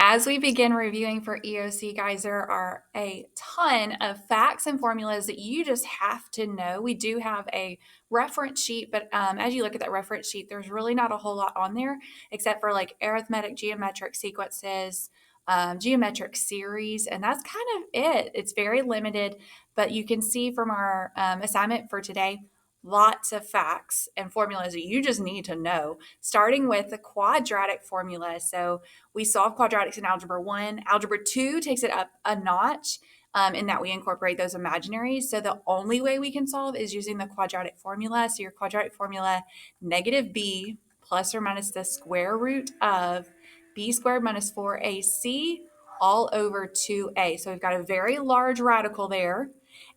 As we begin reviewing for EOC, guys, there are a ton of facts and formulas that you just have to know. We do have a reference sheet, but as you look at that reference sheet, there's really not a whole lot on there except for like arithmetic, geometric sequences, geometric series, and that's kind of it. It's very limited, but you can see from our assignment for today, lots of facts and formulas that you just need to know, starting with the quadratic formula. So we solve quadratics in Algebra 1. Algebra 2 takes it up a notch in that we incorporate those imaginaries. So the only way we can solve is using the quadratic formula. So your quadratic formula, negative b plus or minus the square root of b squared minus 4ac all over 2a. So we've got a very large radical there,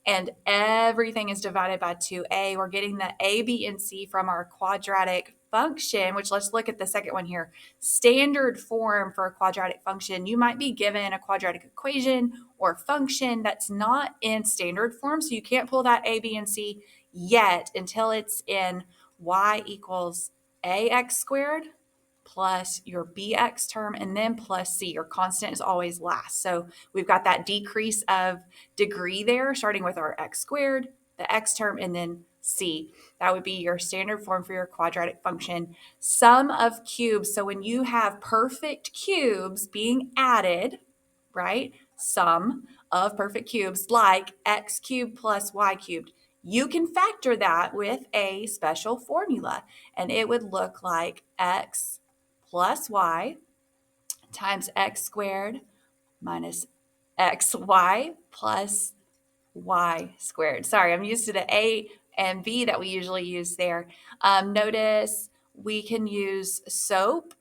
and everything is divided by 2a. We're getting the a, b, and c from our quadratic function, which let's look at the second one here. Standard form for a quadratic function. You might be given a quadratic equation or function that's not in standard form, so you can't pull that a, b, and c yet until it's in y equals ax squared plus your bx term and then plus c. Your constant is always last. So we've got that decrease of degree there, starting with our x squared, the x term, and then c. That would be your standard form for your quadratic function. Sum of cubes. So when you have perfect cubes being added, right? Sum of perfect cubes like x cubed plus y cubed. You can factor that with a special formula, and it would look like x plus y times x squared minus xy plus y squared. Sorry, I'm used to the a and b that we usually use there. Notice we can use SOAP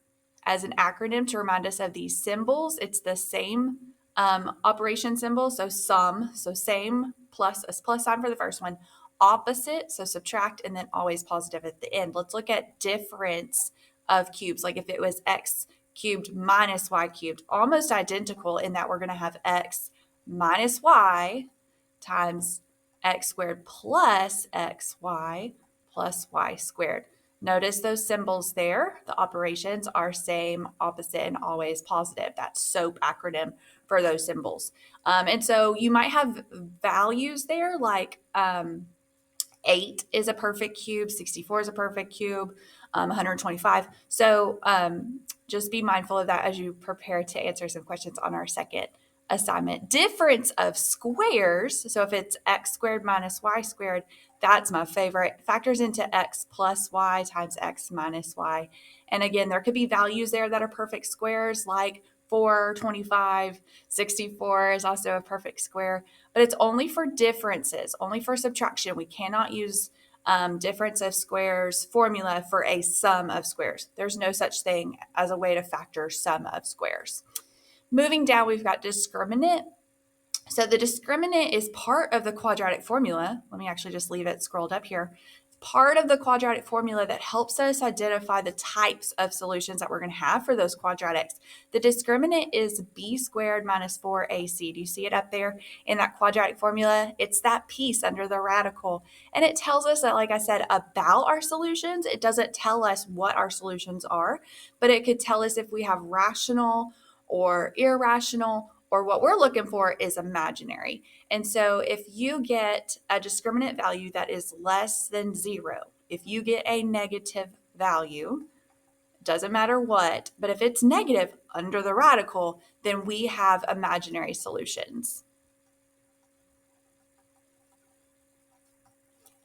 as an acronym to remind us of these symbols. It's the same operation symbol, so sum, so same plus a plus sign for the first one, opposite, so subtract, and then always positive at the end. Let's look at difference of cubes, like if it was x cubed minus y cubed, almost identical in that we're going to have x minus y times x squared plus xy plus y squared. Notice those symbols there. The operations are same, opposite, and always positive. That's SOAP acronym for those symbols. And so you might have values there like 8 is a perfect cube, 64 is a perfect cube, 125. So just be mindful of that as you prepare to answer some questions on our second assignment. Difference of squares. So if it's x squared minus y squared, that's my favorite. Factors into x plus y times x minus y. And again, there could be values there that are perfect squares like 4, 25, 64 is also a perfect square, but it's only for differences, only for subtraction. We cannot use difference of squares formula for a sum of squares. There's no such thing as a way to factor sum of squares. Moving down, we've got discriminant. So the discriminant is part of the quadratic formula. Let me actually just leave it scrolled up here. It's part of the quadratic formula that helps us identify the types of solutions that we're going to have for those quadratics. The discriminant is b squared minus 4ac. Do you see it up there in that quadratic formula? It's that piece under the radical. And it tells us that, like I said, about our solutions. It doesn't tell us what our solutions are, but it could tell us if we have rational or irrational, or what we're looking for is imaginary. And so if you get a discriminant value that is less than 0, if you get a negative value, doesn't matter what, but if it's negative under the radical, then we have imaginary solutions.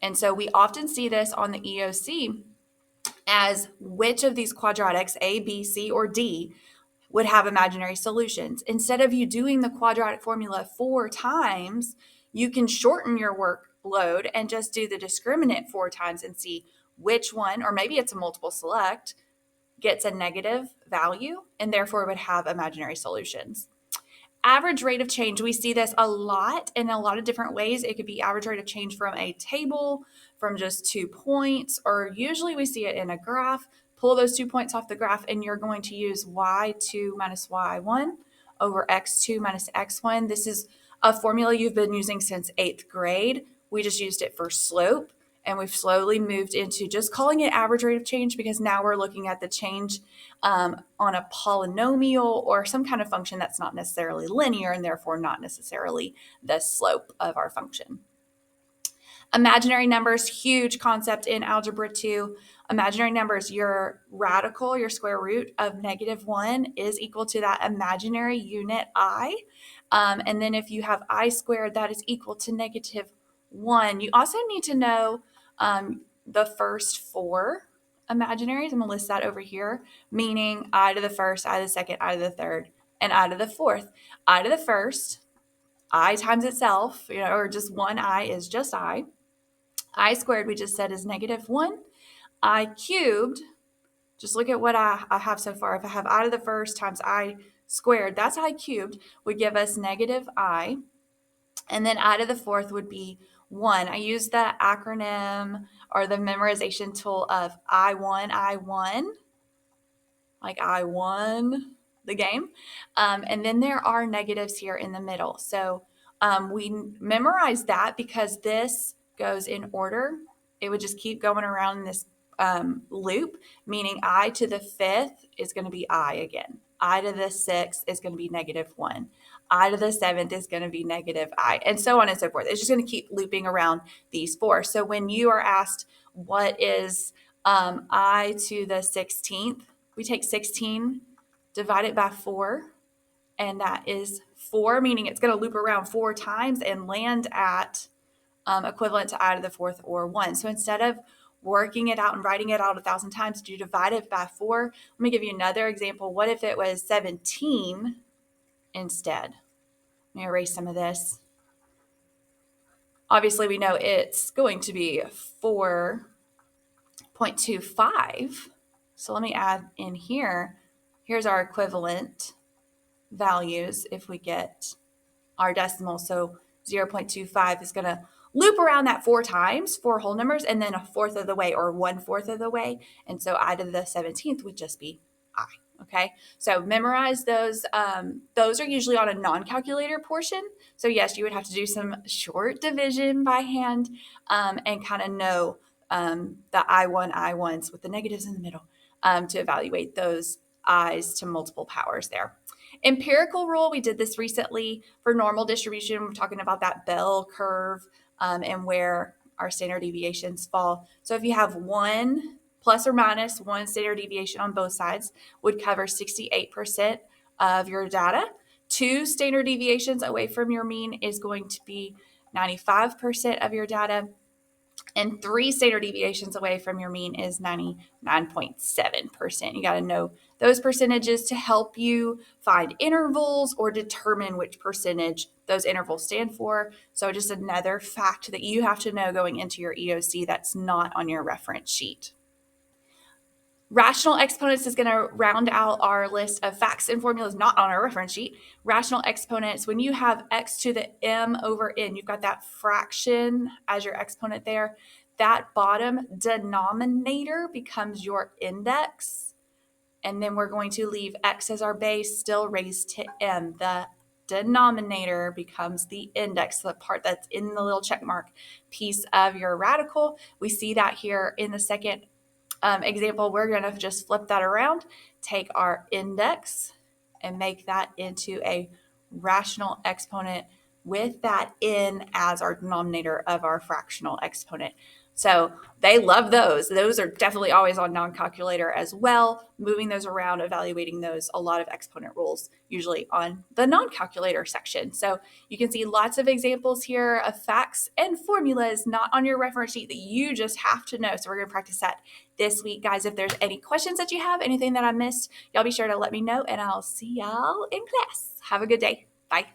And so we often see this on the EOC as which of these quadratics, A, B, C, or D, would have imaginary solutions. Instead of you doing the quadratic formula 4 times, you can shorten your workload and just do the discriminant 4 times and see which one, or maybe it's a multiple select, gets a negative value and therefore would have imaginary solutions. Average rate of change, we see this a lot in a lot of different ways. It could be average rate of change from a table, from just 2 points, or usually we see it in a graph. Pull those 2 points off the graph and you're going to use y2 minus y1 over x2 minus x1. This is a formula you've been using since 8th grade. We just used it for slope. And we've slowly moved into just calling it average rate of change because now we're looking at the change on a polynomial or some kind of function that's not necessarily linear and therefore not necessarily the slope of our function. Imaginary numbers, huge concept in Algebra 2. Imaginary numbers, your radical, your square root of -1 is equal to that imaginary unit I. And then if you have I squared, that is equal to -1. You also need to know the first 4 imaginaries. I'm going to list that over here, meaning I to the first, I to the second, I to the third, and I to the fourth. I to the first, I times itself, or just one I is just I. I squared, we just said, is -1. I cubed, just look at what I have so far. If I have I to the first times I squared, that's I cubed, would give us -I. And then I to the fourth would be 1. I use the acronym or the memorization tool of I won, like I won the game. And then there are negatives here in the middle. So we memorize that because this goes in order. It would just keep going around in this loop, meaning I to the 5th is going to be I again. I to the 6th is going to be -1. I to the 7th is going to be -I, and so on and so forth. It's just going to keep looping around these 4. So when you are asked what is I to the 16th, we take 16, divide it by 4, and that is 4, meaning it's going to loop around 4 times and land at equivalent to I to the 4th or 1. So instead of working it out and writing it out 1,000 times, do you divide it by 4? Let me give you another example. What if it was 17 instead? Let me erase some of this. Obviously, we know it's going to be 4.25. So let me add in here. Here's our equivalent values if we get our decimal. So 0.25 is going to loop around that 4 times, 4 whole numbers, and then 1/4 of the way or 1/4 of the way. And so I to the 17th would just be I. Okay, so memorize those. Those are usually on a non-calculator portion. So yes, you would have to do some short division by hand and kind of know the I1s with the negatives in the middle to evaluate those I's to multiple powers there. Empirical rule, we did this recently for normal distribution. We're talking about that bell curve and where our standard deviations fall. So if you have 1 plus or minus 1 standard deviation on both sides would cover 68% of your data. 2 standard deviations away from your mean is going to be 95% of your data. And 3 standard deviations away from your mean is 99.7%. You got to know those percentages to help you find intervals or determine which percentage those intervals stand for. So just another fact that you have to know going into your EOC that's not on your reference sheet. Rational exponents is going to round out our list of facts and formulas not on our reference sheet. Rational exponents, when you have x to the m over n, you've got that fraction as your exponent there. That bottom denominator becomes your index. And then we're going to leave x as our base, still raised to m. The denominator becomes the index, the part that's in the little check mark piece of your radical. We see that here in the second example. We're going to just flip that around, take our index and make that into a rational exponent with that n as our denominator of our fractional exponent. So they love those. Those are definitely always on non-calculator as well. Moving those around, evaluating those, a lot of exponent rules usually on the non-calculator section. So you can see lots of examples here of facts and formulas not on your reference sheet that you just have to know. So we're going to practice that this week, guys. If there's any questions that you have, anything that I missed, y'all be sure to let me know, and I'll see y'all in class. Have a good day. Bye.